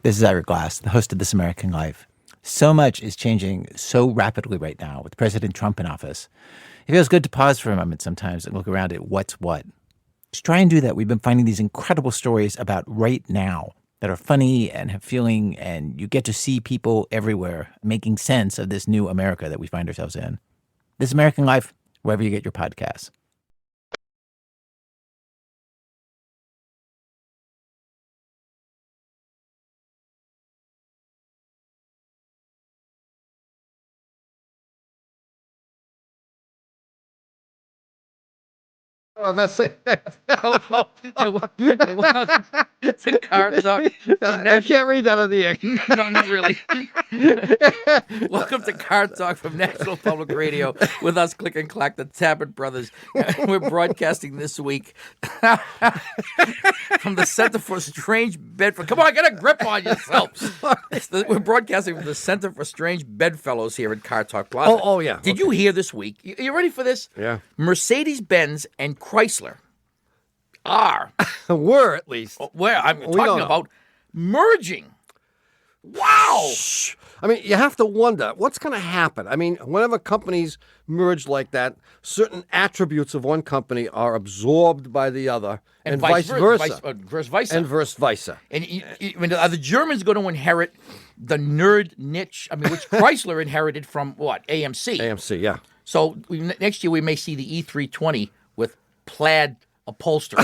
This is Ira Glass, the host of This American Life. So much is changing so rapidly right now with President Trump in office. It feels good to pause for a moment sometimes and look around at what's what. To try and do that, we've been finding these incredible stories about right now that are funny and have feeling, and you get to see people everywhere making sense of this new America that we find ourselves in. This American Life, wherever you get your podcasts. I'm not saying that. It's a card talk. I can't read that on the air. No, not really. Welcome to Card Talk from National Public Radio with us, Click and Clack, the Tappert Brothers. We're broadcasting this week from the Center for Strange Bedfellows. Come on, get a grip on yourselves. We're broadcasting from the Center for Strange Bedfellows here at Card Talk Plaza. Oh, yeah. Did you hear this week? You ready for this? Yeah. Mercedes-Benz and Chrysler are Were, at least. where I'm We don't talking know. about merging. Wow. Shh. I mean, you have to wonder, what's going to happen? I mean, whenever companies merge like that, certain attributes of one company are absorbed by the other, and vice versa. Vice versa. And vice versa. And I mean, are the Germans going to inherit the nerd niche? I mean, which Chrysler inherited from what? AMC. AMC, yeah. So next year we may see the E320 with plaid upholstery.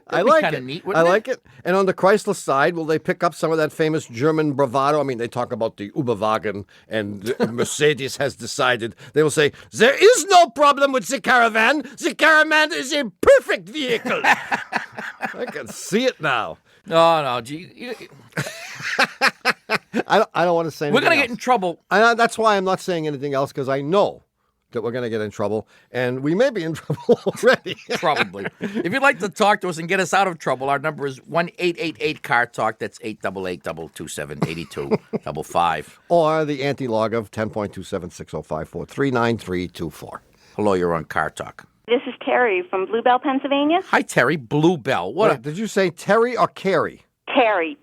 I like kinda it. neat, I wouldn't it? like it. And on the Chrysler side, will they pick up some of that famous German bravado? I mean, they talk about the Uberwagen, and Mercedes has decided. They will say, there is no problem with the Caravan. The Caravan is a perfect vehicle. I can see it now. No, gee, I don't want to say anything we're going to else. get in trouble. That's why I'm not saying anything else, because I know that we're going to get in trouble, and we may be in trouble already. Probably. If you'd like to talk to us and get us out of trouble, our number is 1-888-CAR-TALK. That's 888-227-8255. Or the anti-log of 10.27605439324. Hello, you're on Car Talk. This is Terry from Bluebell, Pennsylvania. Hi, Terry. Bluebell. Wait, did you say Terry or Carrie? Terry,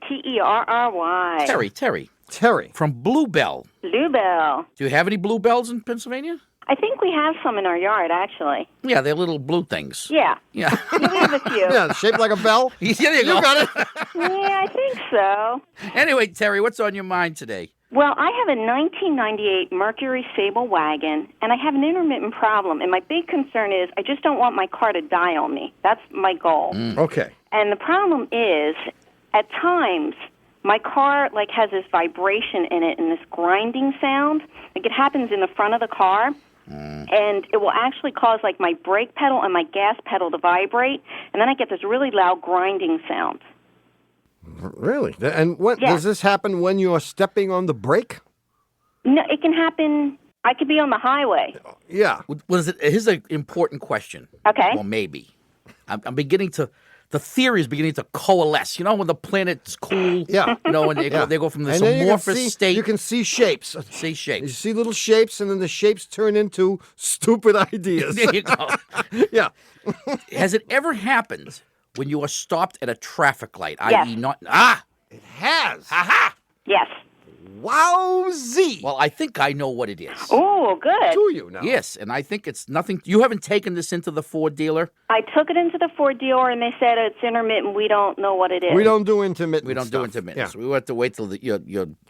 Terry. Terry. Terry. From Bluebell. Bluebell. Do you have any bluebells in Pennsylvania? I think we have some in our yard, actually. Yeah, they're little blue things. Yeah. Yeah. We have a few. Yeah, shaped like a bell. There you go. You got it. Yeah, I think so. Anyway, Terry, what's on your mind today? Well, I have a 1998 Mercury Sable wagon, and I have an intermittent problem. And my big concern is I just don't want my car to die on me. That's my goal. Okay. And the problem is, at times, my car has this vibration in it and this grinding sound. Like it happens in the front of the car. And it will actually cause my brake pedal and my gas pedal to vibrate, and then I get this really loud grinding sound. Really? And what Yeah. does this happen when you are stepping on the brake? No, it can happen. I could be on the highway. Yeah. Here's an important question. Okay. Well, maybe. I'm beginning to... The theory is beginning to coalesce. You know, when the planet's cool. Yeah. You know, when they Yeah. go from this And then amorphous state. You can see shapes. see You shapes. see little shapes, and then the shapes turn into stupid ideas. There you go. Yeah. Has it ever happened when you are stopped at a traffic light, Yes. i.e. not... It has. Aha! Yes. Wowzee. Well, I think I know what it is. Oh, good. Do you now? Yes, and I think it's nothing... You haven't taken this into the Ford dealer? I took it into the Ford dealer, and they said it's intermittent. We don't know what it is. We don't do intermittent We don't do stuff. intermittent. Yeah. So we have to wait till your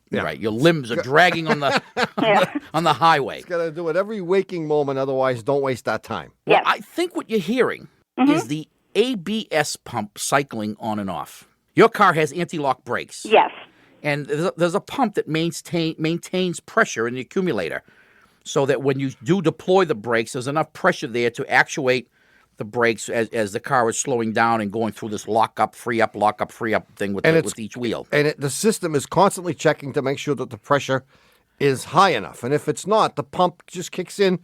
Yeah. right. Your limbs are dragging on the Yeah. on the highway. Got to do it every waking moment, otherwise don't waste that time. Well, Yes. I think what you're hearing is the ABS pump cycling on and off. Your car has anti-lock brakes. Yes. And there's a pump that maintains pressure in the accumulator so that when you do deploy the brakes, there's enough pressure there to actuate the brakes as the car is slowing down and going through this lock up, free up thing with each wheel. And the system is constantly checking to make sure that the pressure is high enough. And if it's not, the pump just kicks in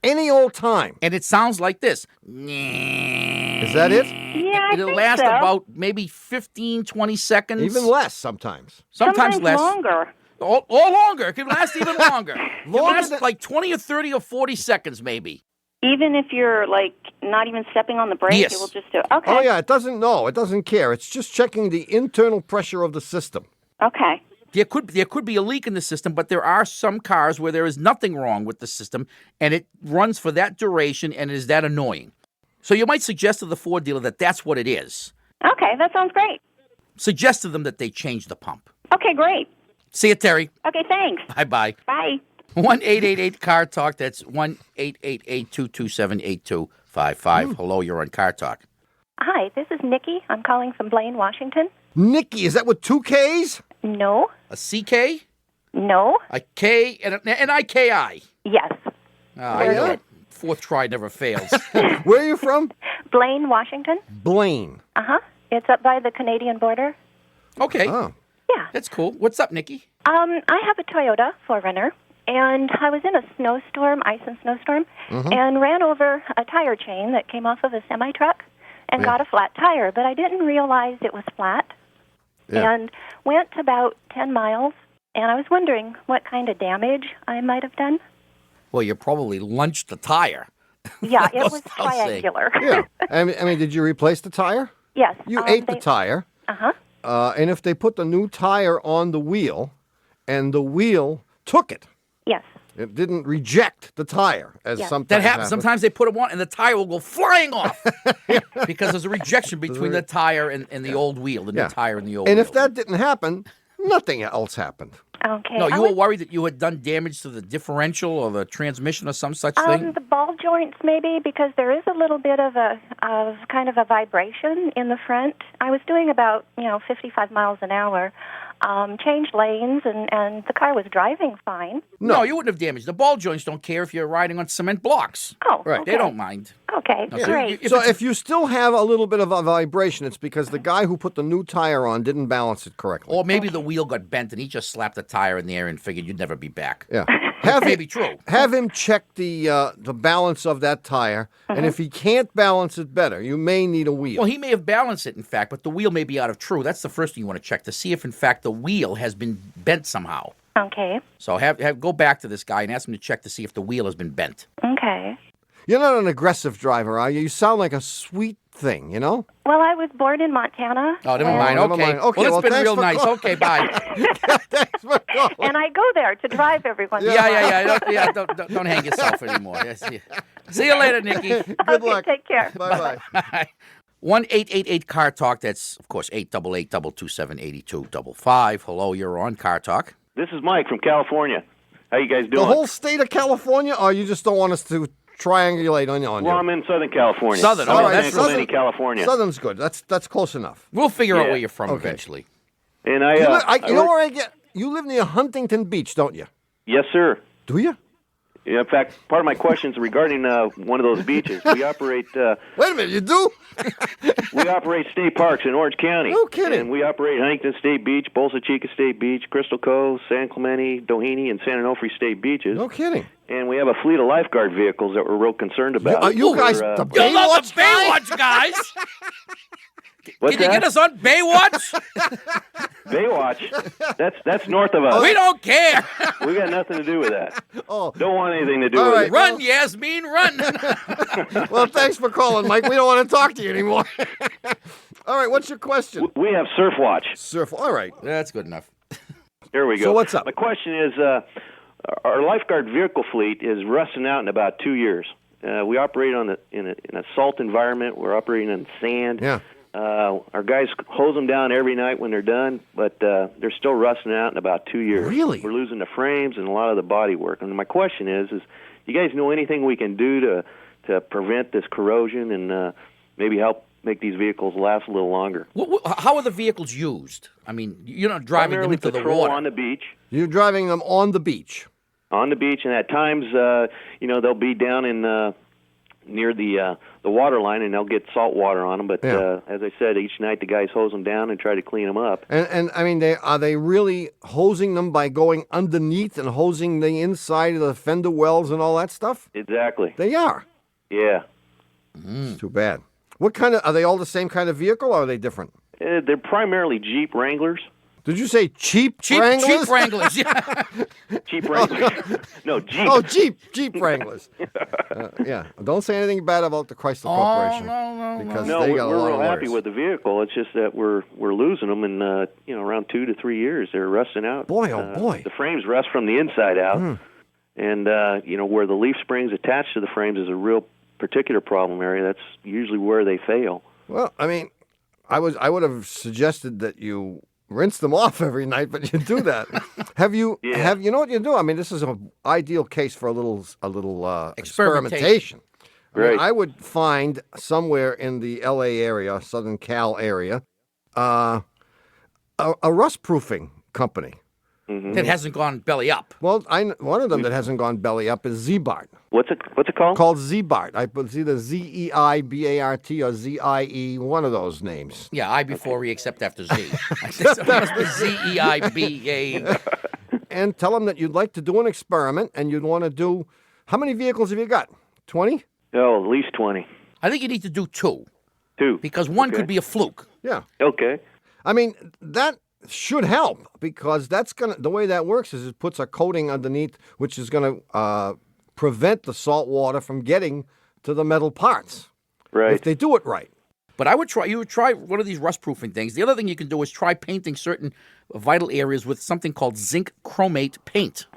any old time. And it sounds like this. Is that it? Yeah, I It'll think last so. about maybe 15, 20 seconds. Even less sometimes. Sometimes less. longer. Or longer. It can last even longer. It can Longer last than- like 20 or 30 or 40 seconds maybe. Even if you're like not even stepping on the brake, Yes. it will just do. Okay. Oh, yeah, it doesn't know. It doesn't care. It's just checking the internal pressure of the system. Okay. There could be a leak in the system, but there are some cars where there is nothing wrong with the system, and it runs for that duration, and it is that annoying. So you might suggest to the Ford dealer that that's what it is. Okay, that sounds great. Suggest to them that they change the pump. Okay, great. See you, Terry. Okay, thanks. Bye-bye. Bye. 1-888-CAR-TALK. That's 1-888-227-8255. Hello, you're on Car Talk. Hi, this is Nikki. I'm calling from Blaine, Washington. Nikki, is that with 2 Ks? No, A CK, no, a K, and an IKI. yes. I yeah? know it. Fourth try never fails. Where are you from? Blaine, Washington. Blaine. Uh-huh. It's up by the Canadian border. Okay, Oh. Yeah. that's cool. What's up, Nikki? I have a Toyota 4Runner, and I was in a snowstorm, ice and snowstorm, and ran over a tire chain that came off of a semi-truck and got a flat tire, but I didn't realize it was flat. Yeah. And went about 10 miles, and I was wondering what kind of damage I might have done. Well, you probably lunched the tire. Yeah, it was I'll say. triangular. Yeah. I mean, did you replace the tire? Yes. You ate the tire. Uh-huh. And if they put the new tire on the wheel, and the wheel took it, Yes. it didn't reject the tire, as Yeah. sometimes That happens. Sometimes they put them on, and the tire will go flying off because there's a rejection between the tire and the old wheel, the new tire and the old And wheel. if that didn't happen, nothing else happened. Okay. No, I you were was- worried that you had done damage to the differential or the transmission or some such thing? The ball joints, maybe, because there is a little bit of kind of a vibration in the front. I was doing about 55 miles an hour, changed lanes, and the car was driving fine. No, you wouldn't have damaged. The ball joints don't care if you're riding on cement blocks. Oh, Right. okay. They don't mind. Okay, No, so great. So it's- if you still have a little bit of a vibration, it's because the guy who put the new tire on didn't balance it correctly. Or maybe the wheel got bent and he just slapped the tire in the air and figured you'd never be back. Yeah. That may be true. Have him check the balance of that tire, and if he can't balance it better, you may need a wheel. Well, he may have balanced it, in fact, but the wheel may be out of true. That's the first thing you want to check to see if, in fact, the wheel has been bent somehow. Okay, So have go back to this guy and ask him to check to see if the wheel has been bent. okay. You're not an aggressive driver, are you? You sound like a sweet thing, you know? Well, I was born in Montana. Oh, never and- mind. never Okay. mind. Okay, Well, well, it's been thanks real for nice. calling. Okay, bye. Thanks for calling. And I go there to drive every once in a Yeah. while. Don't hang yourself anymore. Yes, yeah. See you later, Nikki. Good Okay, luck. take care. Bye-bye. 1-888-CAR-TALK. That's, of course, 888-227-8255. Hello, you're on Car Talk. This is Mike from California. How you guys The doing? whole state of California, or you just don't want us to triangulate on you? Well, I'm in Southern California. Southern, I'm all in right, San that's Clemente, California. Southern's good. That's close enough. We'll figure out Yeah. where you're from Okay. eventually. And I, You, uh, li- I, I you know work- where I get? You live near Huntington Beach, don't you? Yes, sir. Do you? Yeah, in fact, part of my question is regarding one of those beaches. We operate Wait a minute, you do? state parks in Orange County. No kidding. And we operate Huntington State Beach, Bolsa Chica State Beach, Crystal Cove, San Clemente, Doheny, and San Onofre State Beaches. No kidding. And we have a fleet of lifeguard vehicles that we're real concerned about. You guys, We're, the You love Baywatch the Baywatch, guys. what's Can you that? get us on Baywatch? Baywatch? That's north of us. We don't care. We got nothing to do with that. Oh, Don't want anything to do All with right. it. Run, Yasmin, run. well, thanks for calling, Mike. We don't want to talk to you anymore. All right, what's your question? We have Surf Watch. Surf. All right. That's good enough. Here we go. So what's up? My question is, our lifeguard vehicle fleet is rusting out in about 2 years. We operate in a salt environment. We're operating in sand. Yeah. Our guys hose them down every night when they're done, but they're still rusting out in about 2 years. Really? We're losing the frames and a lot of the body work. And my question is you guys know anything we can do to prevent this corrosion and maybe help make these vehicles last a little longer? How are the vehicles used? I mean, you're not driving them Primarily into the patrol water. on the beach. You're driving them on the beach. On the beach, and at times, they'll be down in near the water line, and they'll get salt water on them. But Yeah. as I said, each night the guys hose them down and try to clean them up. And I mean, are they really hosing them by going underneath and hosing the inside of the fender wells and all that stuff? Exactly. They are. Yeah. It's too bad. What kind of, are they all the same kind of vehicle or are they different? They're primarily Jeep Wranglers. Did you say cheap Cheap Wranglers. Yeah. Cheap Wranglers. No, Jeep. Oh, Jeep Wranglers. Yeah. Don't say anything bad about the Chrysler Corporation. No. Because No, they we're got a lot real of happy lawyers. with the vehicle. It's just that we're losing them in around 2 to 3 years. They're rusting out. Boy, oh boy. The frames rust from the inside out, and where the leaf springs attached to the frames is a real particular problem area. That's usually where they fail. Well, I mean, I would have suggested that you rinse them off every night, but you do that. You know what you do? I mean, this is an ideal case for a little experimentation. Right. I would find somewhere in the L.A. area, Southern Cal area, a rust proofing company. That hasn't gone belly up. Well, one of them that hasn't gone belly up is Z-Bart. What's it called? Called Z-Bart. It's either Z-E-I-B-A-R-T or Z-I-E, one of those names. Yeah, I before E except after Z. I think so. It must be Z-E-I-B-A. And tell them that you'd like to do an experiment and you'd want to do, how many vehicles have you got? 20? Oh, at least 20. I think you need to do 2. 2. Because one Okay. could be a fluke. Yeah. Okay. I mean, that should help because the way that works is it puts a coating underneath which is going to prevent the salt water from getting to the metal parts. Right. If they do it right. But you would try one of these rust proofing things. The other thing you can do is try painting certain vital areas with something called zinc chromate paint.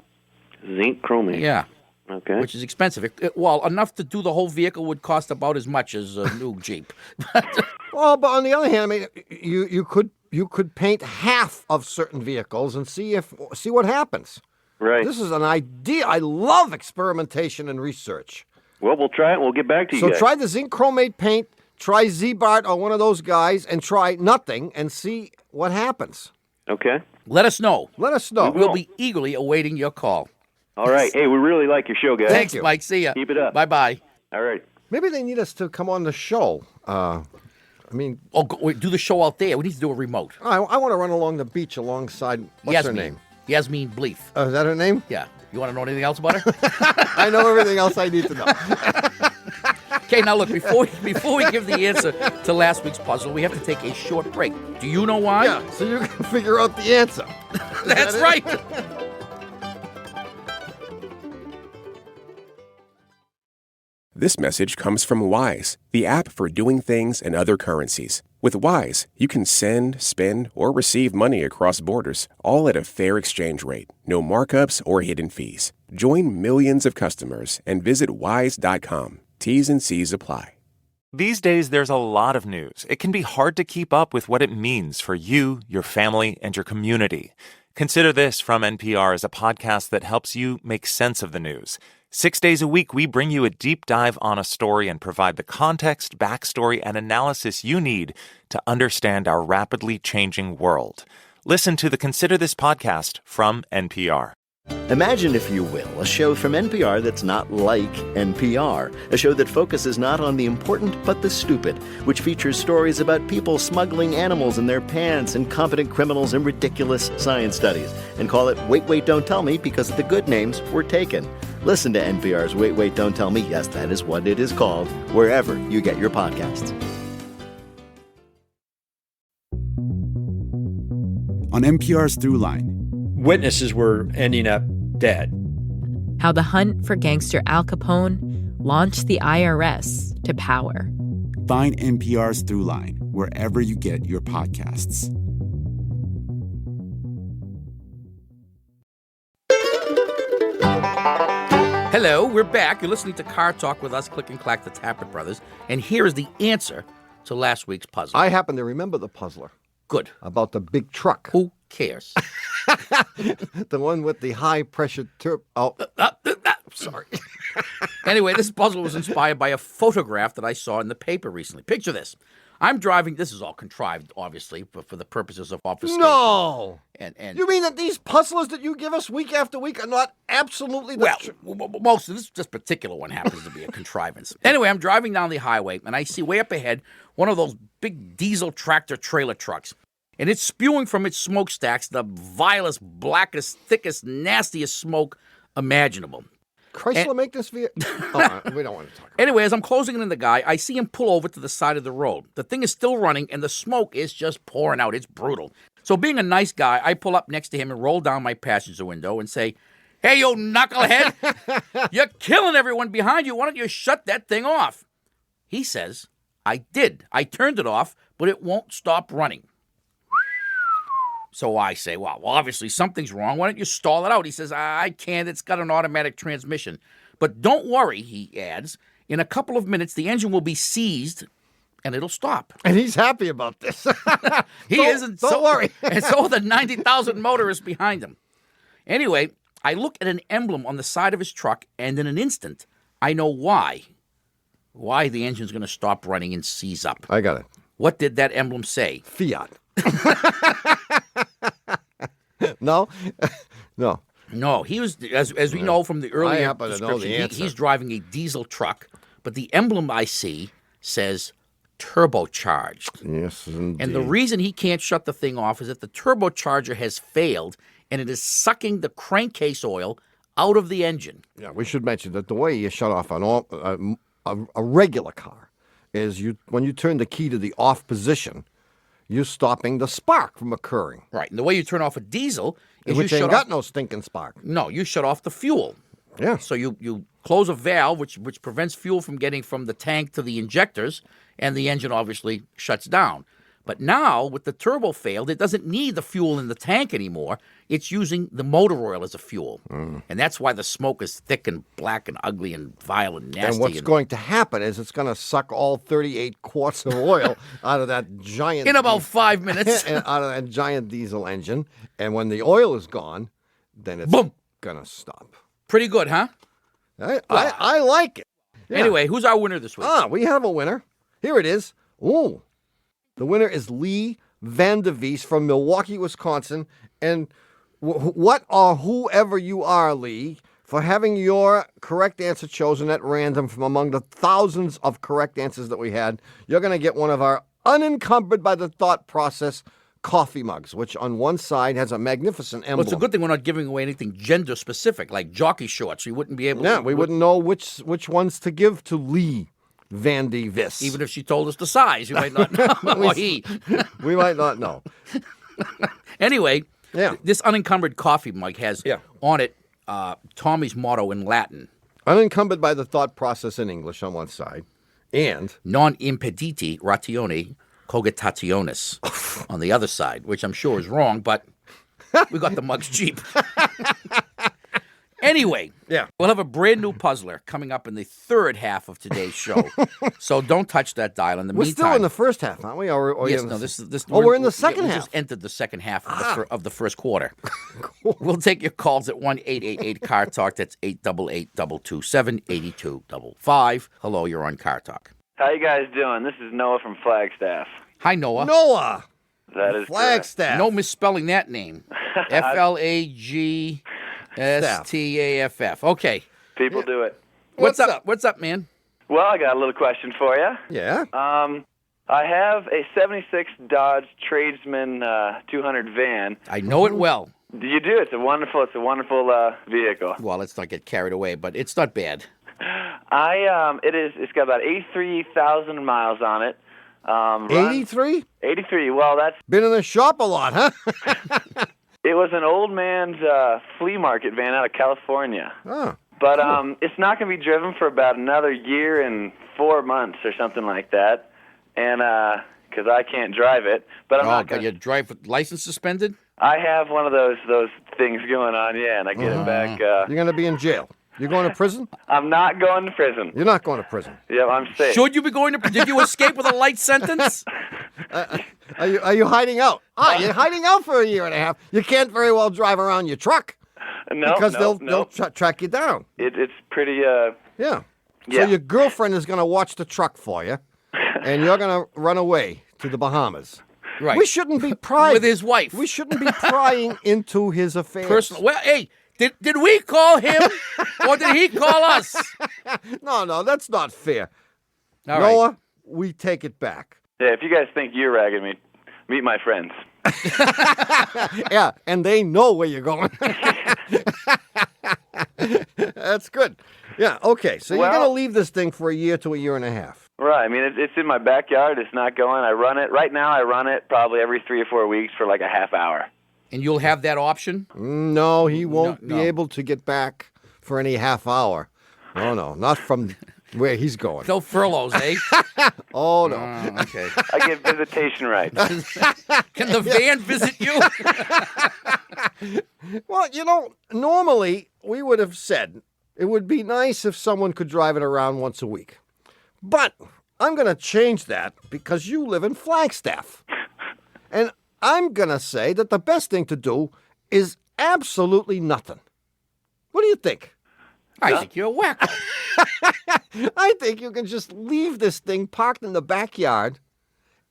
Zinc chromate. Yeah. Okay. Which is expensive. Well, enough to do the whole vehicle would cost about as much as a new Jeep. Well, but on the other hand, I mean, you could paint half of certain vehicles and see what happens. Right. This is an idea. I love experimentation and research. Well, we'll try it. We'll get back to you So guys. try the zinc chromate paint, try Z-Bart or one of those guys, and try nothing and see what happens. Okay. Let us know. Let us know. We'll be eagerly awaiting your call. All right. Hey, we really like your show, guys. Thanks, you. Mike. See ya. Keep it up. Bye-bye. All right. Maybe they need us to come on the show. I mean, Wait, do the show out there. We need to do a remote. I want to run along the beach alongside, what's her Yasmin. name? Yasmin Bleef. Is that her name? Yeah. You want to know anything else about her? I know everything else I need to know. Okay, now look, before we give the answer to last week's puzzle, we have to take a short break. Do you know why? Yeah, so you can figure out the answer. That's right. This message comes from Wise, the app for doing things in other currencies. With Wise, you can send, spend, or receive money across borders, all at a fair exchange rate. No markups or hidden fees. Join millions of customers and visit wise.com. T's and C's apply. These days, there's a lot of news. It can be hard to keep up with what it means for you, your family, and your community. Consider This from NPR as a podcast that helps you make sense of the news. 6 days a week, we bring you a deep dive on a story and provide the context, backstory, and analysis you need to understand our rapidly changing world. Listen to the Consider This podcast from NPR. Imagine, if you will, a show from NPR that's not like NPR. A show that focuses not on the important but the stupid, which features stories about people smuggling animals in their pants, incompetent criminals, and ridiculous science studies. And call it Wait, Wait, Don't Tell Me because the good names were taken. Listen to NPR's Wait, Wait, Don't Tell Me, yes, that is what it is called, wherever you get your podcasts. On NPR's Throughline, witnesses were ending up dead. How the hunt for gangster Al Capone launched the IRS to power. Find NPR's Throughline wherever you get your podcasts. Hello, we're back. You're listening to Car Talk with us, Click and Clack, the Tappert Brothers. And here is the answer to last week's puzzle. I happen to remember the puzzler. Good. About the big truck. Who cares? The one with the high-pressure sorry. Anyway, this puzzle was inspired by a photograph that I saw in the paper recently. Picture this. I'm driving. This is all contrived, obviously, but for the purposes of obfuscation. No! And you mean that these puzzlers that you give us week after week are not absolutely the most of this particular one happens to be a contrivance. Anyway, I'm driving down the highway, and I see way up ahead one of those big diesel tractor trailer trucks. And it's spewing from its smokestacks the vilest, blackest, thickest, nastiest smoke imaginable. Chrysler make this vehicle? Oh, we don't want to talk about it. Anyway, as I'm closing in on the guy, I see him pull over to the side of the road. The thing is still running, and the smoke is just pouring out. It's brutal. So being a nice guy, I pull up next to him and roll down my passenger window and say, "Hey, you knucklehead, you're killing everyone behind you. Why don't you shut that thing off?" He says, "I did. I turned it off, but it won't stop running." So I say, well, obviously something's wrong. Why don't you stall it out? He says, "I can't. It's got an automatic transmission. But don't worry," he adds, "in a couple of minutes, the engine will be seized and it'll stop." And he's happy about this. He isn't. Don't worry. And so are the 90,000 motorists behind him. Anyway, I look at an emblem on the side of his truck, and in an instant, I know why the engine's going to stop running and seize up. I got it. What did that emblem say? Fiat. No? No. No, he was, as we know from the earlier I happen to know the description, answer. he's driving a diesel truck, but the emblem I see says turbocharged. Yes, indeed. And the reason he can't shut the thing off is that the turbocharger has failed, and it is sucking the crankcase oil out of the engine. Yeah, we should mention that the way you shut off a regular car is when you turn the key to the off position, you're stopping the spark from occurring. Right, and the way you turn off a diesel is Which you ain't shut got off, no stinking spark. No, you shut off the fuel. Yeah. So you close a valve which prevents fuel from getting from the tank to the injectors, and the engine obviously shuts down. But now, with the turbo failed, it doesn't need the fuel in the tank anymore. It's using the motor oil as a fuel. And that's why the smoke is thick and black and ugly and vile and nasty. And what's going to happen is it's going to suck all 38 quarts of oil out of that giant... in about 5 minutes. out of that giant diesel engine. And when the oil is gone, then it's Boom. going to stop. Pretty good, huh? I like it. Yeah. Anyway, who's our winner this week? We have a winner. Here it is. Ooh. The winner is Lee Vandervees from Milwaukee, Wisconsin. And what or whoever you are, Lee, for having your correct answer chosen at random from among the thousands of correct answers that we had, you're going to get one of our unencumbered by the thought process coffee mugs, which on one side has a magnificent emblem. Well, it's a good thing we're not giving away anything gender specific, like jockey shorts. We wouldn't be able to. Yeah, we wouldn't know which ones to give to Lee Vandy Vis. Even if she told us the size, you might not know. Or he. We might not know. Anyway, Yeah. this unencumbered coffee mug has on it Tommy's motto in Latin. Unencumbered by the thought process in English on one side, and Non impediti ratione cogitationis on the other side, which I'm sure is wrong, but we got the mugs cheap. Anyway, we'll have a brand new puzzler coming up in the third half of today's show. So don't touch that dial. In the we're meantime, still in the first half, aren't we? yes, no, this. we're in the second we half. just entered the second half of the first quarter. Cool. We'll take your calls at 1-888-CAR-TALK. That's 888-227-8255. Hello, you're on Car Talk. How you guys doing? This is Noah from Flagstaff. Hi, Noah. Noah. That is Flagstaff. No misspelling that name. Flagstaff. Okay. People do it. What's up? What's up, man? Well, I got a little question for you. Yeah. I have a 76 Dodge Tradesman 200 van. I know it well. You do. It's a wonderful vehicle. Well, let's not get carried away, but it's not bad. It's got about 83,000 miles on it. 83? 83. Well, that's been in the shop a lot, huh? It was an old man's flea market van out of California. Oh. But it's not going to be driven for about another year and 4 months or something like that. And because I can't drive it, but I'm not. Got your drive license suspended? I have one of those things going on, and I get it back. You're going to be in jail. You're going to prison? I'm not going to prison. You're not going to prison. Yeah, I'm safe. Should you be going to? Did you escape with a light sentence? Are you hiding out? You're hiding out for a year and a half. You can't very well drive around your truck. No, because they'll track you down. It's pretty. Yeah. So your girlfriend is going to watch the truck for you, and you're going to run away to the Bahamas. Right. We shouldn't be prying with his wife. We shouldn't be prying into his affairs. Personal. Well, hey. Did we call him, or did he call us? No, that's not fair. All Noah, right. we take it back. Yeah, if you guys think you're ragging me, meet my friends. Yeah, and they know where you're going. That's good. Yeah, okay. So you're going to leave this thing for a year to a year and a half. Right. I mean, it's in my backyard. It's not going. I run it. Right now, I run it probably every 3 or 4 weeks for like a half hour. And you'll have that option? No, he won't be No. able to get back for any half hour. No, not from where he's going. No furloughs, eh? Oh, no. Okay. I get visitation rights. Can the van visit you? Well, normally we would have said it would be nice if someone could drive it around once a week. But I'm going to change that because you live in Flagstaff. And I'm going to say that the best thing to do is absolutely nothing. What do you think? I think you're a wacko. I think you can just leave this thing parked in the backyard,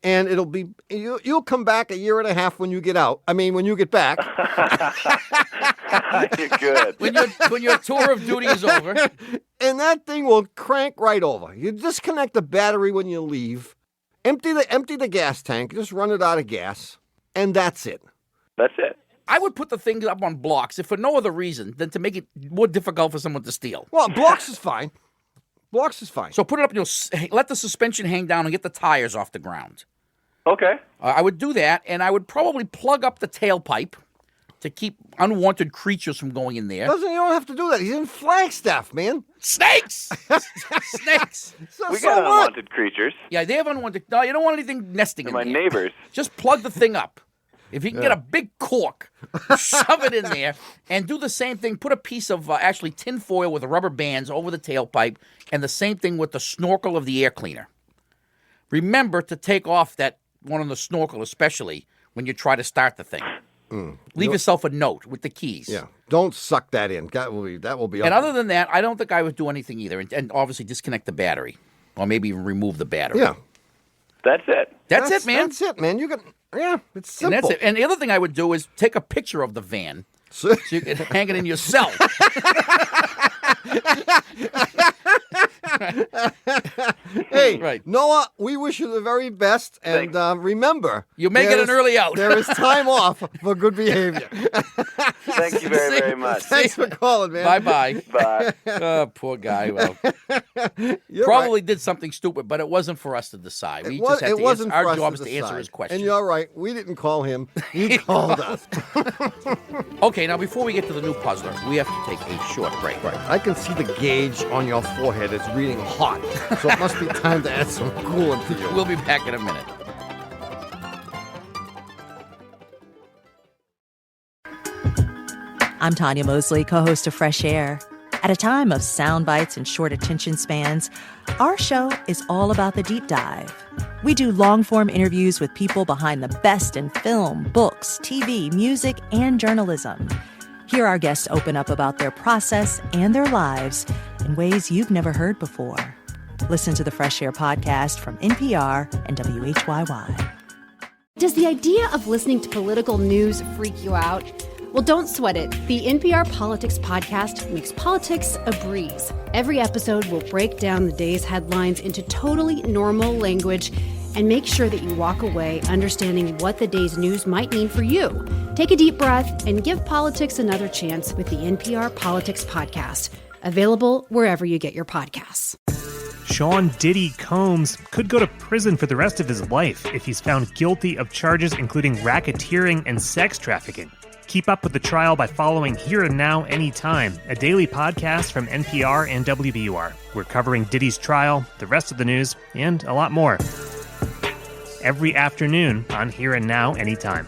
and you'll come back a year and a half when you get back. You're good. When your tour of duty is over. And that thing will crank right over. You disconnect the battery when you leave, empty the gas tank, just run it out of gas, and that's it. That's it. I would put the thing up on blocks, if for no other reason than to make it more difficult for someone to steal. Well, blocks is fine. Blocks is fine. So put it up, let the suspension hang down and get the tires off the ground. Okay. I would do that, and I would probably plug up the tailpipe to keep unwanted creatures from going in there. You don't have to do that. He's in Flagstaff, man. Snakes! Snakes! We got unwanted creatures. Yeah, they have unwanted. No, you don't want anything nesting in my there. neighbors. Just plug the thing up. If you can get a big cork, shove it in there, and do the same thing. Put a piece of actually tin foil with rubber bands over the tailpipe, and the same thing with the snorkel of the air cleaner. Remember to take off that one on the snorkel, especially when you try to start the thing. Leave yourself a note with the keys. Yeah, don't suck that in. That will be. And other than that, I don't think I would do anything either. And obviously disconnect the battery, or maybe even remove the battery. Yeah, that's it. That's it, man. That's it, man. You can. Yeah, it's simple. And that's it. And the other thing I would do is take a picture of the van so you can hang it in your cell. Hey, right. Noah, we wish you the very best. And remember, you may get an early out. There is time off for good behavior. Thank you very, very much. Thanks for calling, man. Bye-bye. Bye. Oh, poor guy. Well, probably did something stupid, but it wasn't for us to decide. We just had to answer. Our job is to answer his question. And you're right. We didn't call him. He called us. Okay, now before we get to the new puzzler, we have to take a short break. Right. I can see the gauge on your forehead. It's reading hot. So it must be time to add some coolant to you. We'll be back in a minute. I'm Tanya Mosley, co-host of Fresh Air. At a time of sound bites and short attention spans, our show is all about the deep dive. We do long-form interviews with people behind the best in film, books, TV, music, and journalism. Hear our guests open up about their process and their lives in ways you've never heard before. Listen to the Fresh Air podcast from NPR and WHYY. Does the idea of listening to political news freak you out? Well, don't sweat it. The NPR Politics Podcast makes politics a breeze. Every episode will break down the day's headlines into totally normal language and make sure that you walk away understanding what the day's news might mean for you. Take a deep breath and give politics another chance with the NPR Politics Podcast. Available wherever you get your podcasts. Sean Diddy Combs could go to prison for the rest of his life if he's found guilty of charges including racketeering and sex trafficking. Keep up with the trial by following Here and Now Anytime, a daily podcast from NPR and WBUR. We're covering Diddy's trial, the rest of the news, and a lot more. Every afternoon on Here and Now Anytime.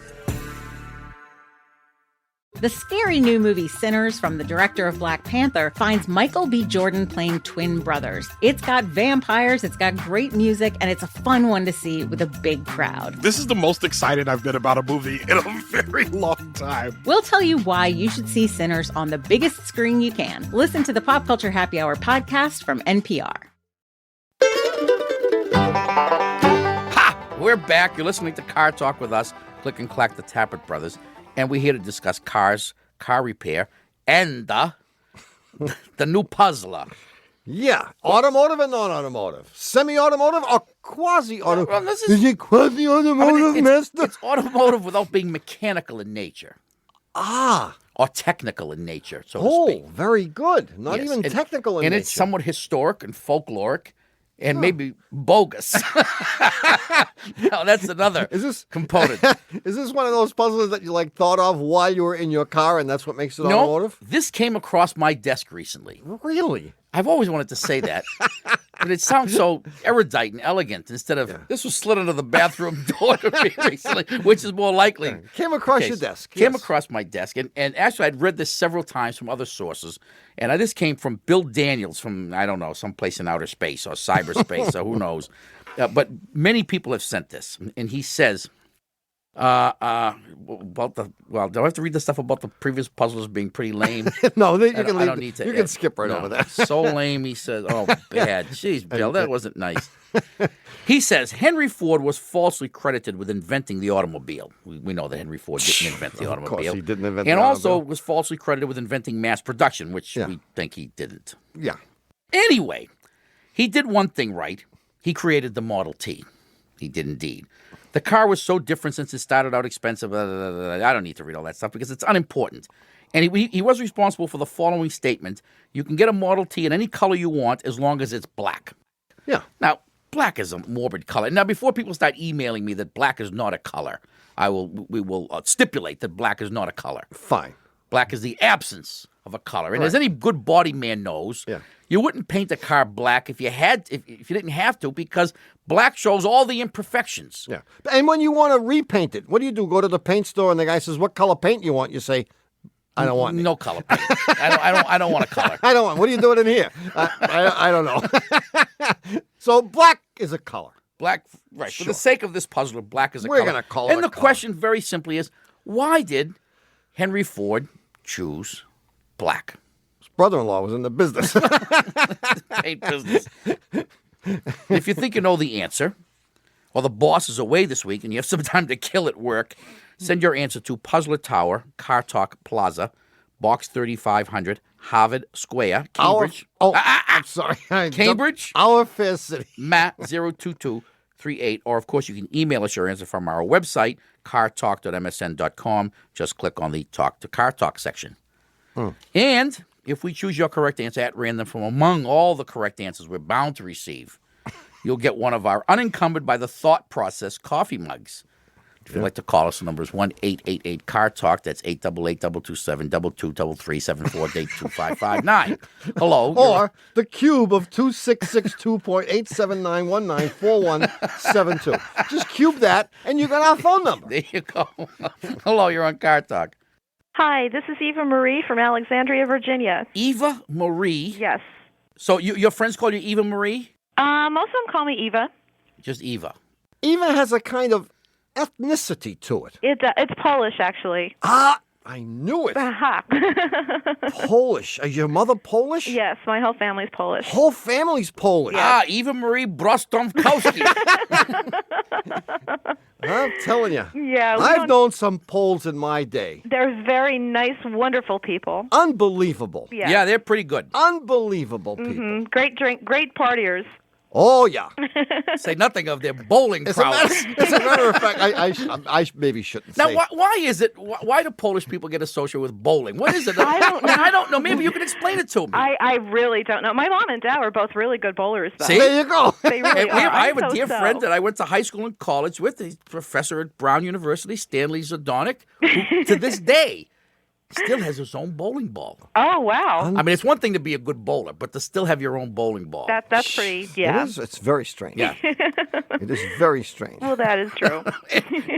The scary new movie Sinners from the director of Black Panther finds Michael B. Jordan playing twin brothers. It's got vampires, it's got great music, and it's a fun one to see with a big crowd. This is the most excited I've been about a movie in a very long time. We'll tell you why you should see Sinners on the biggest screen you can. Listen to the Pop Culture Happy Hour podcast from NPR. Ha! We're back. You're listening to Car Talk with us, Click and Clack, the Tappert brothers. And we're here to discuss cars, car repair, and the new puzzler. Yeah, automotive and non-automotive, semi-automotive or quasi-automotive. Well, is it quasi-automotive, master? It's automotive without being mechanical in nature. Ah. Or technical in nature, so to speak. Oh, very good. Not even technical in nature. And it's somewhat historic and folkloric. and maybe bogus. Now, that's another component. Is this one of those puzzles that you thought of while you were in your car, and that's what makes it automotive? This came across my desk recently. Really? I've always wanted to say that, but it sounds so erudite and elegant instead of this was slid under the bathroom door to me recently, which is more likely. Came across your desk. Came across my desk. And actually, I'd read this several times from other sources. And this came from Bill Daniels from, I don't know, someplace in outer space or cyberspace or who knows. But many people have sent this. And he says, do I have to read the stuff about the previous puzzles being pretty lame? No, you can leave. I don't need to. You can skip right over that. So lame, he says. Oh, bad. Jeez, Bill, that wasn't nice. He says Henry Ford was falsely credited with inventing the automobile. We know that Henry Ford didn't invent the automobile. Of course, he didn't invent and the also automobile. was falsely credited with inventing mass production, which we think he didn't. Yeah. Anyway, he did one thing right. He created the Model T. He did indeed. The car was so different since it started out expensive. I don't need to read all that stuff because it's unimportant. And he was responsible for the following statement. You can get a Model T in any color you want as long as it's black. Yeah. Now, black is a morbid color. Now, before people start emailing me that black is not a color, we will stipulate that black is not a color. Fine. Black is the absence of a color. And as any good body man knows, you wouldn't paint a car black if you didn't have to, because black shows all the imperfections. Yeah. And when you want to repaint it, what do you do? Go to the paint store and the guy says, "What color paint you want?" You say, "I don't want no color paint. I don't want a color. I don't want. What are you doing in here? I don't know." So black is a color. Black, right? Sure. For the sake of this puzzle, black is a We're color. gonna call it And a the color. question, very simply, is why did Henry Ford choose black? His brother-in-law was in the business. Paint business. If you think you know the answer, or the boss is away this week and you have some time to kill at work, send your answer to Puzzler Tower, Car Talk Plaza, Box 3500, Harvard Square, Cambridge. I'm sorry. Cambridge? Our fair city. Matt 02238. Or, of course, you can email us your answer from our website, cartalk.msn.com. Just click on the Talk to Car Talk section. And if we choose your correct answer at random from among all the correct answers we're bound to receive, you'll get one of our unencumbered by the thought process coffee mugs. If you'd like to call us, the number is 1-888-CAR-TALK. That's 888-227-2223-74-825559. Hello. Or the cube of 2662.879194172. Just cube that, and you got our phone number. There you go. Hello, you're on Car Talk. Hi, this is Eva Marie from Alexandria, Virginia. Eva Marie? Yes. So your friends call you Eva Marie? Most of them call me Eva. Just Eva. Eva has a kind of ethnicity to it. It's Polish, actually. Ah, I knew it. Aha. Polish. Is your mother Polish? Yes, my whole family's Polish. Whole family's Polish. Eva Marie Brostomkowski. I'm telling you. Yeah. I've known some Poles in my day. They're very nice, wonderful people. Unbelievable. Yeah. Yeah, they're pretty good. Unbelievable people. Great drink, great partiers. Oh, yeah. Say nothing of their bowling prowess. As a matter of fact, I maybe shouldn't now, say. why is it? Why do Polish people get associated with bowling? What is it? I don't know. I don't know. Maybe you can explain it to me. I really don't know. My mom and dad were both really good bowlers, though. See? There you go. They really are. I have a I'm dear so-so. friend that I went to high school and college with. He's a professor at Brown University, Stanley Zadonic, who to this day still has his own bowling ball. Oh, wow. I mean, it's one thing to be a good bowler, but to still have your own bowling ball. That's pretty, yeah. It is. It's very strange. Yeah. It is very strange. Well, that is true.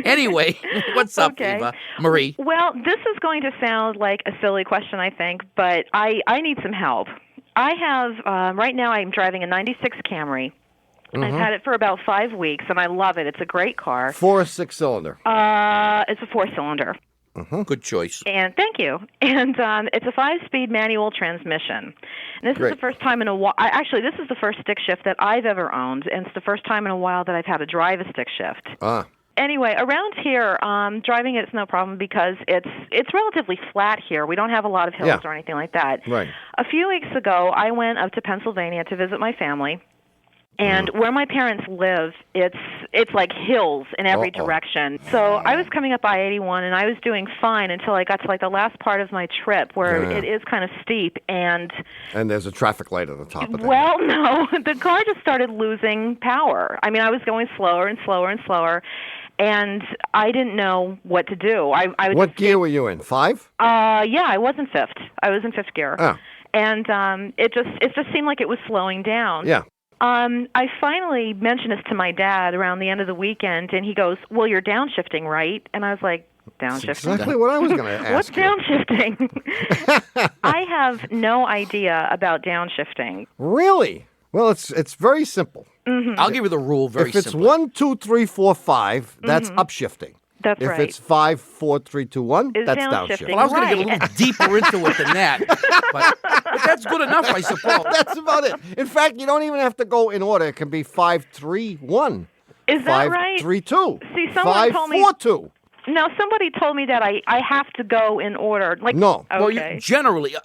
Anyway, what's up, Okay. Eva Marie? Well, this is going to sound like a silly question, I think, but I need some help. I have, right now I'm driving a 96 Camry. I've had it for about 5 weeks, and I love it. It's a great car. 4 or 6-cylinder. It's a 4-cylinder. Good choice. And thank you. And it's a 5-speed manual transmission. And this is the first time in a while. Actually, this is the first stick shift that I've ever owned, and it's the first time in a while that I've had to drive a stick shift. Anyway, around here, driving it's no problem because it's relatively flat here. We don't have a lot of hills or anything like that. Right. A few weeks ago, I went up to Pennsylvania to visit my family. And where my parents live, it's like hills in every direction. So I was coming up I-81, and I was doing fine until I got to like the last part of my trip where it is kind of steep. And there's a traffic light at the top of it. Well, no, the car just started losing power. I mean, I was going slower and slower and slower, and I didn't know what to do. What gear were you in? 5? Yeah, I was in 5th. I was in 5th gear. Oh. And it just seemed like it was slowing down. Yeah. I finally mentioned this to my dad around the end of the weekend, and he goes, "Well, you're downshifting, right?" And I was like, "Downshifting?" That's exactly what I was going to ask. What's downshiftting? I have no idea about downshifting. Really? Well, it's very simple. Mm-hmm. I'll give you the rule very simply. If it's simply. 1, 2, 3, 4, 5, that's upshifting. That's if right. it's 5, 4, 3, 2, 1, It's that's downshifting. downshift. Well, I was going to get a little deeper into it than that, but that's good enough, I suppose. That's about it. In fact, you don't even have to go in order. It can be 5, 3, 1. Is that right? 5, 3, 2. See, someone 5, told me 4, 2. No, somebody told me that I have to go in order. Like No. Okay. Well, you, generally,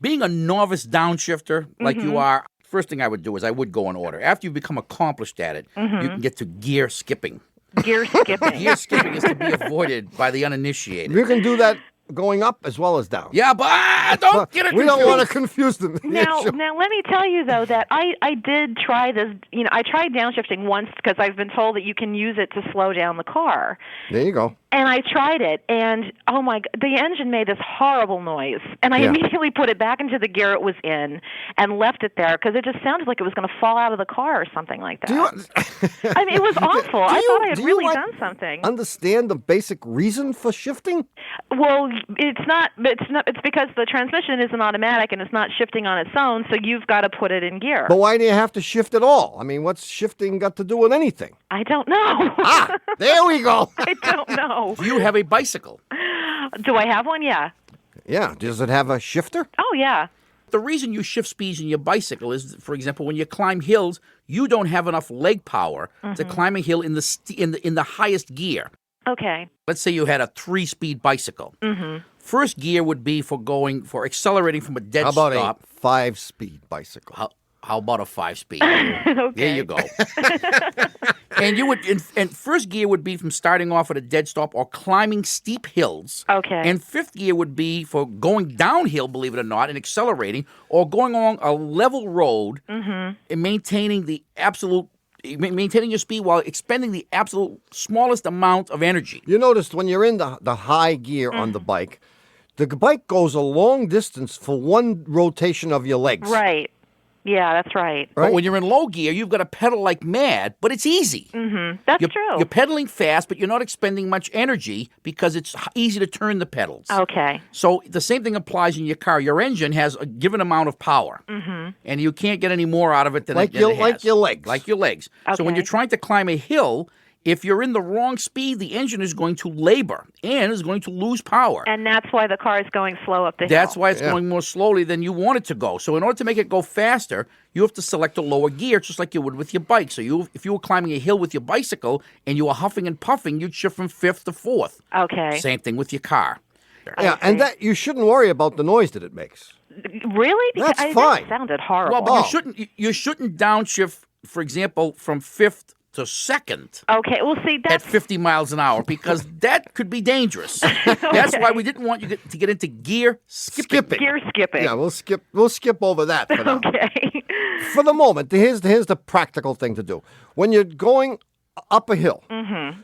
being a novice downshifter like you are, first thing I would do is I would go in order. After you become accomplished at it, you can get to gear skipping. Gear skipping. Gear skipping is to be avoided by the uninitiated. You can do that going up as well as down. Yeah, but don't get it We confused. don't want to confuse them. Now, let me tell you, though, that I did try this. You know, I tried downshifting once because I've been told that you can use it to slow down the car. There you go. And I tried it, and oh my God, the engine made this horrible noise. And I immediately put it back into the gear it was in and left it there because it just sounded like it was going to fall out of the car or something like that. I mean, it was awful. I thought I had really done something. Understand the basic reason for shifting? Well, it's not. It's because the transmission isn't automatic and it's not shifting on its own. So you've got to put it in gear. But why do you have to shift at all? I mean, what's shifting got to do with anything? I don't know. There we go. I don't know. Do you have a bicycle? Do I have one? Yeah. Yeah. Does it have a shifter? Oh, yeah. The reason you shift speeds in your bicycle is, for example, when you climb hills, you don't have enough leg power to climb a hill in the highest gear. Okay. Let's say you had a 3-speed bicycle. First gear would be for accelerating from a dead How about stop. a 5-speed bicycle? How about a 5-speed? Okay. There you go. And you would, and first gear would be from starting off at a dead stop or climbing steep hills. Okay. And 5th gear would be for going downhill, believe it or not, and accelerating, or going along a level road and maintaining your speed while expending the absolute smallest amount of energy. You noticed when you're in the high gear on the bike goes a long distance for one rotation of your legs. Right. Yeah, that's right. But when you're in low gear, you've got to pedal like mad, but it's easy. That's true. You're pedaling fast, but you're not expending much energy because it's easy to turn the pedals. Okay. So the same thing applies in your car. Your engine has a given amount of power, and you can't get any more out of it than Like it has. your legs. Like your legs. So when Okay. you're trying to climb a hill, if you're in the wrong speed, the engine is going to labor and is going to lose power. And that's why the car is going slow up the hill. That's why it's going more slowly than you want it to go. So in order to make it go faster, you have to select a lower gear, just like you would with your bike. So if you were climbing a hill with your bicycle and you were huffing and puffing, you'd shift from 5th to 4th. Okay. Same thing with your car. Yeah, and that you shouldn't worry about the noise that it makes. Really? Because That's fine. That sounded horrible. Well, but you shouldn't downshift, for example, from 5th to 2nd. Okay, well, see, at 50 miles an hour, because that could be dangerous. That's why we didn't want you to get into gear skipping. Gear skipping. Yeah, we'll skip over that for now. Okay. For the moment, here's the practical thing to do. When you're going up a hill,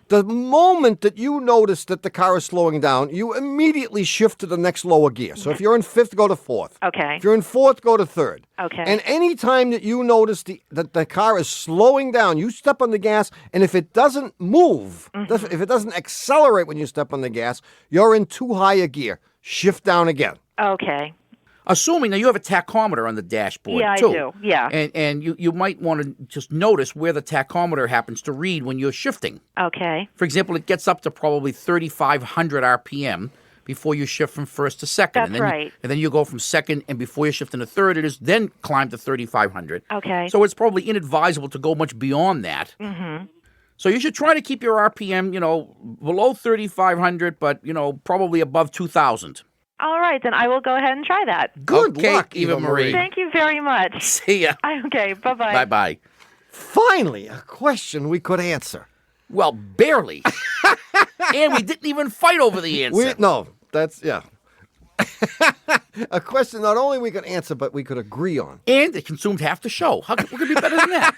the moment that you notice that the car is slowing down, you immediately shift to the next lower gear. So if you're in 5th, go to 4th. Okay. If you're in 4th, go to 3rd. Okay. And any time that you notice that the car is slowing down, you step on the gas, and if it doesn't move, if it doesn't accelerate when you step on the gas, you're in too high a gear. Shift down again. Okay. Assuming that you have a tachometer on the dashboard, Yeah, I too. do. Yeah. And you might want to just notice where the tachometer happens to read when you're shifting. Okay. For example, it gets up to probably 3,500 RPM before you shift from 1st to 2nd. That's and then right. And then you go from 2nd, and before you shift into 3rd, it is then climb to 3,500. Okay. So it's probably inadvisable to go much beyond that. So you should try to keep your RPM, below 3,500, but, probably above 2,000. All right, then I will go ahead and try that. Good Okay, luck, Eva Marie. Thank you very much. See ya. Okay, bye-bye. Bye-bye. Finally, a question we could answer. Well, barely. And we didn't even fight over the answer. Yeah. A question not only we could answer, but we could agree on. And it consumed half the show. What could be better than that?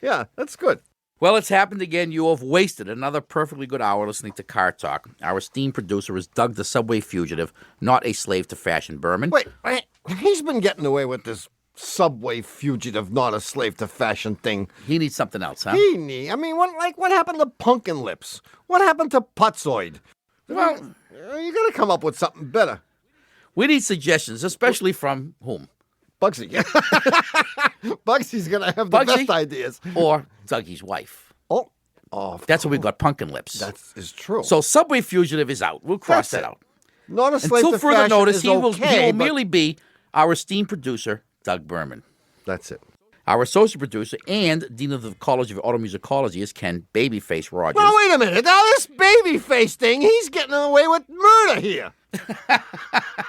Yeah, that's good. Well, it's happened again. You have wasted another perfectly good hour listening to Car Talk. Our esteemed producer is Doug the Subway Fugitive, not a slave to fashion, Berman. Wait, he's been getting away with this Subway Fugitive, not a slave to fashion thing. He needs something else, huh? What happened to Pumpkin Lips? What happened to Putzoid? Well, you got to come up with something better. We need suggestions, especially from whom? Bugsy. Bugsy's going to have the best ideas. Or Dougie's wife. Oh, that's what we've got, Pumpkin Lips. That is true. So Subway Fugitive is out. We'll cross that out. Not a slave Until to further fashion notice, is he will okay, merely be our esteemed producer, Doug Berman. That's it. Our associate producer and dean of the College of Automusicology is Ken Babyface Rogers. Well, wait a minute. Now, this Babyface thing, he's getting away with murder here.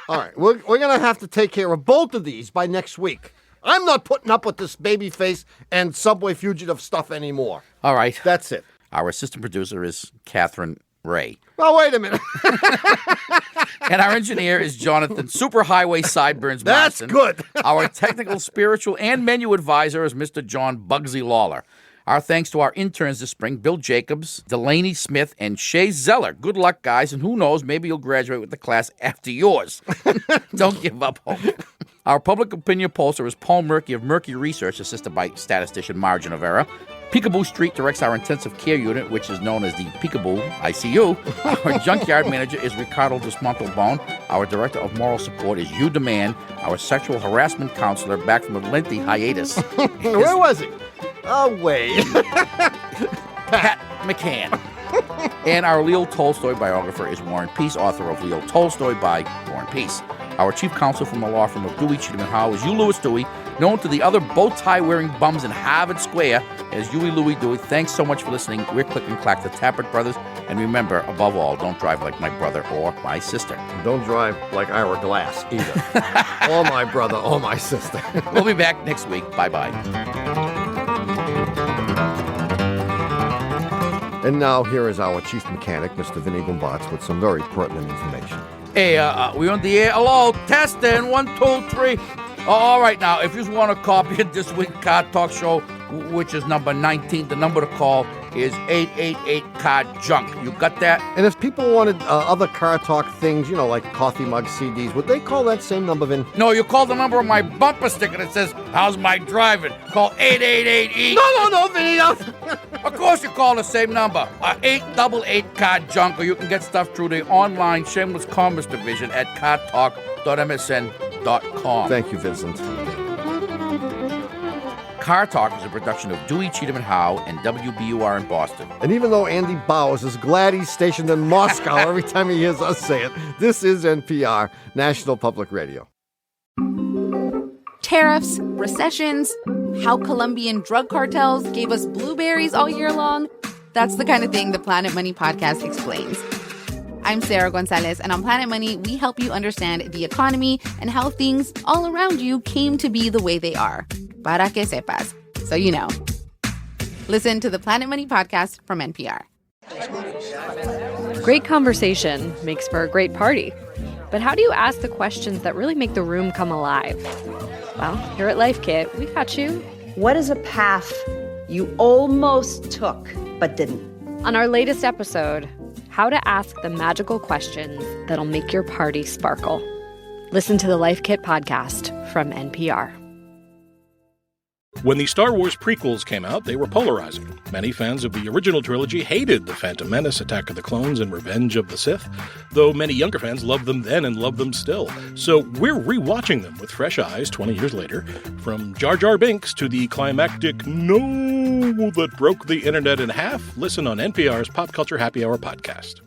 All right, we're going to have to take care of both of these by next week. I'm not putting up with this Babyface and Subway Fugitive stuff anymore. All right. That's it. Our assistant producer is Catherine Ray. Well, wait a minute. And our engineer is Jonathan Superhighway Sideburns That's Marson. good. Our technical, spiritual, and menu advisor is Mr. John Bugsy Lawler. Our thanks to our interns this spring, Bill Jacobs, Delaney Smith, and Shay Zeller. Good luck, guys, and who knows, maybe you'll graduate with the class after yours. Don't give up hope. Our public opinion pollster is Paul Murky of Murky Research, assisted by statistician Margin of Error. Peekaboo Street directs our intensive care unit, which is known as the Peekaboo ICU. Our junkyard manager is Ricardo Desmontalbone. Our director of moral support is Hugh Demand. Our sexual harassment counselor, back from a lengthy hiatus. Where was he? Oh, wait. Pat McCann. And our Leo Tolstoy biographer is Warren Peace, author of Leo Tolstoy by Warren Peace. Our chief counsel from the law firm of Dewey, Cheatham & Howe is Hugh Lewis Dewey, known to the other bow-tie-wearing bums in Harvard Square as Huey Louie Dewey. Thanks so much for listening. We're Click and Clack, the Tappert Brothers. And remember, above all, don't drive like my brother or my sister. Don't drive like Ira Glass, either. Or my brother or my sister. We'll be back next week. Bye-bye. And now, here is our chief mechanic, Mr. Vinny Gumbatz, with some very pertinent information. Hey, we on the air? Hello, testing, 1, 2, 3. All right, now, if you want to copy of this week's Car Talk show, which is number 19, the number to call is 888-CAR-JUNK. You got that? And if people wanted other Car Talk things, like coffee mug CDs, would they call that same number, Vin? No, you call the number on my bumper sticker that says, "How's my driving?" Call 888-E. No, Vinny, no. Of course you call the same number, 888-CAR-JUNK, or you can get stuff through the online Shameless Commerce division at cartalk.msn.com. Thank you, Vincent. Car Talk is a production of Dewey, Cheatham & Howe and WBUR in Boston. And even though Andy Bowers is glad he's stationed in Moscow every time he hears us say it, this is NPR, National Public Radio. Tariffs, recessions, how Colombian drug cartels gave us blueberries all year long. That's the kind of thing the Planet Money podcast explains. I'm Sarah Gonzalez, and on Planet Money, we help you understand the economy and how things all around you came to be the way they are. Para que sepas. So you know. Listen to the Planet Money podcast from NPR. Great conversation makes for a great party. But how do you ask the questions that really make the room come alive? Well, here at Life Kit, we got you. What is a path you almost took but didn't? On our latest episode, how to ask the magical questions that'll make your party sparkle. Listen to the Life Kit podcast from NPR. When the Star Wars prequels came out, they were polarizing. Many fans of the original trilogy hated The Phantom Menace, Attack of the Clones, and Revenge of the Sith, though many younger fans loved them then and love them still. So we're rewatching them with fresh eyes 20 years later. From Jar Jar Binks to the climactic no that broke the internet in half, listen on NPR's Pop Culture Happy Hour podcast.